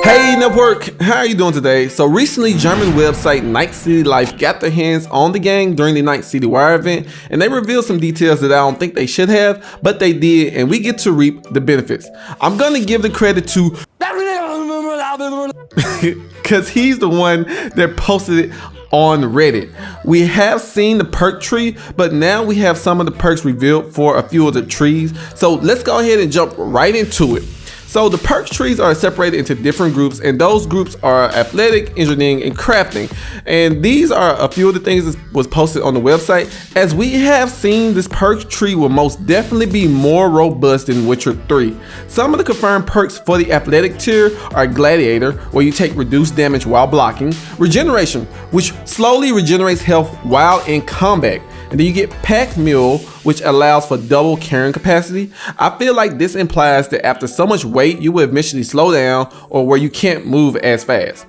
Hey network, how are you doing today? So recently German website Night City Life got their hands on the game during the Night City Wire event, and they revealed some details that I don't think they should have, but they did, and we get to reap the benefits. I'm gonna give the credit to because he's the one that posted it on Reddit. We have seen the perk tree, but now we have some of the perks revealed for a few of the trees. So let's go ahead and jump right into it. So the perk trees are separated into different groups, and those groups are athletic, engineering, and crafting. And these are a few of the things that was posted on the website. As we have seen, this perk tree will most definitely be more robust than Witcher 3. Some of the confirmed perks for the athletic tier are Gladiator, where you take reduced damage while blocking, Regeneration, which slowly regenerates health while in combat. And then you get Pack Mule, which allows for double carrying capacity. I feel like this implies that after so much weight, you will eventually slow down or where you can't move as fast.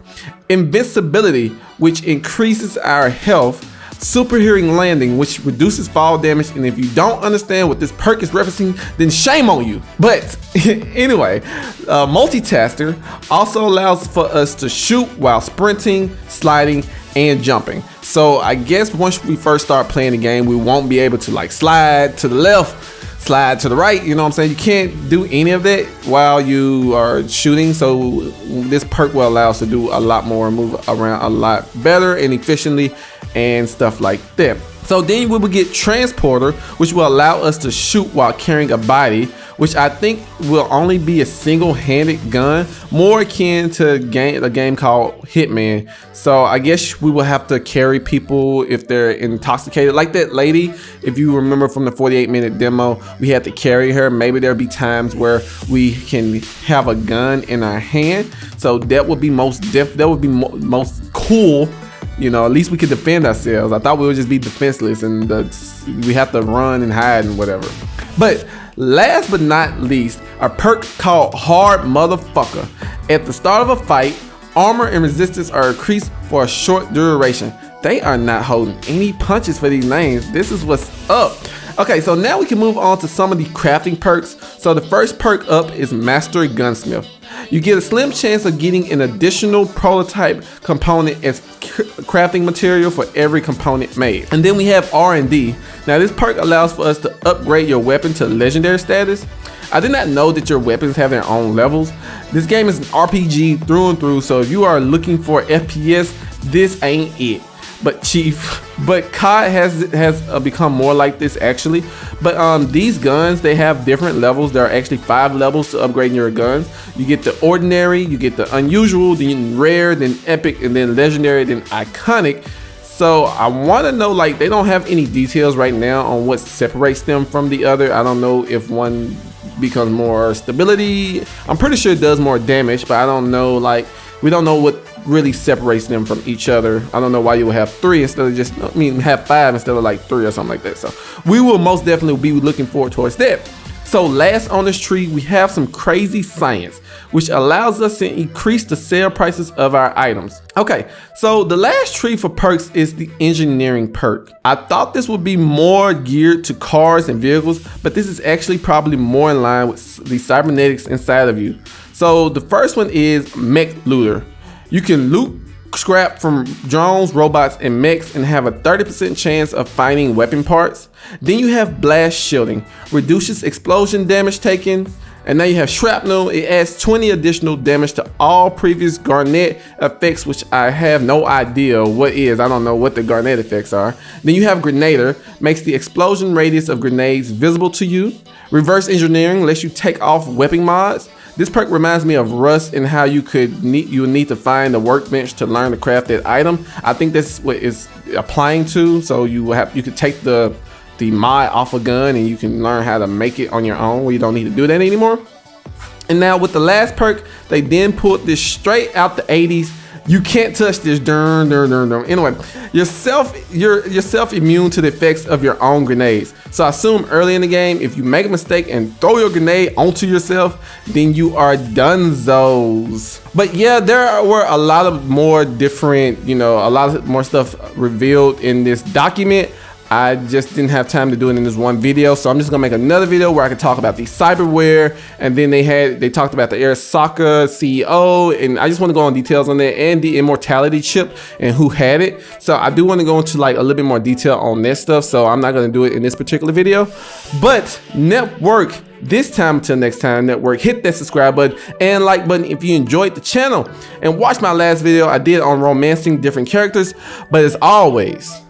Invincibility, which increases our health. Superhearing Landing, which reduces fall damage, and if you don't understand what this perk is referencing, then shame on you. But anyway, Multitasker also allows for us to shoot while sprinting, sliding, and jumping. So I guess once we first start playing the game, we won't be able to like slide to the left, slide to the right, you know what I'm saying? You can't do any of that while you are shooting. So this perk will allow us to do a lot more, move around a lot better and efficiently and stuff like that. So then we will get Transporter, which will allow us to shoot while carrying a body, which I think will only be a single-handed gun, more akin to a game called Hitman. So I guess we will have to carry people if they're intoxicated, like that lady. If you remember from the 48-minute demo, we had to carry her. Maybe there'll be times where we can have a gun in our hand. So that would be most cool. You know, at least we could defend ourselves. I thought we would just be defenseless and we have to run and hide and whatever. But last but not least, a perk called Hard Motherfucker. At the start of a fight, armor and resistance are increased for a short duration. They are not holding any punches for these names. This is what's up. Okay, so now we can move on to some of the crafting perks. So the first perk up is Master Gunsmith. You get a slim chance of getting an additional prototype component as crafting material for every component made. And then we have R&D. Now this perk allows for us to upgrade your weapon to legendary status. I did not know that your weapons have their own levels. This game is an RPG through and through, so if you are looking for FPS, this ain't it. But COD has become more like this actually. But these guns, they have different levels. There are actually 5 levels to upgrading your guns. You get the ordinary, you get the unusual, then rare, then epic, and then legendary, then iconic. So I want to know, like, they don't have any details right now on what separates them from the other. I don't know if one becomes more stability. I'm pretty sure it does more damage, but I don't know, like, we don't know what really separates them from each other. I don't know why you would have 3 instead of just, have 5 instead of like 3 or something like that. So we will most definitely be looking forward towards that. So last on this tree, we have some crazy science, which allows us to increase the sale prices of our items. Okay, so the last tree for perks is the engineering perk. I thought this would be more geared to cars and vehicles, but this is actually probably more in line with the cybernetics inside of you. So the first one is Mech Looter. You can loot scrap from drones, robots, and mechs and have a 30% chance of finding weapon parts. Then you have Blast Shielding, reduces explosion damage taken. And now you have Shrapnel. It adds 20 additional damage to all previous Garnet effects, which I have no idea what is. I don't know what the Garnet effects are. Then you have Grenader, makes the explosion radius of grenades visible to you. Reverse Engineering lets you take off weapon mods. This perk reminds me of Rust and how you need to find the workbench to learn to craft that item. I think that's what it's applying to. So you could take the mod off a gun and you can learn how to make it on your own where you don't need to do that anymore. And now with the last perk, they then pulled this straight out the 80s. You can't touch this. Anyway, you're self immune to the effects of your own grenades. So I assume early in the game, if you make a mistake and throw your grenade onto yourself, then you are dunzos. But yeah, there were a lot of more different, a lot of more stuff revealed in this document. I just didn't have time to do it in this one video, so I'm just gonna make another video where I can talk about the cyberware, and then they talked about the Arasaka CEO, and I just want to go on details on that, and the immortality chip and who had it. So I do want to go into like a little bit more detail on that stuff, so I'm not gonna do it in this particular video. But network, this time until next time, network, hit that subscribe button and like button if you enjoyed the channel, and watch my last video I did on romancing different characters. But as always,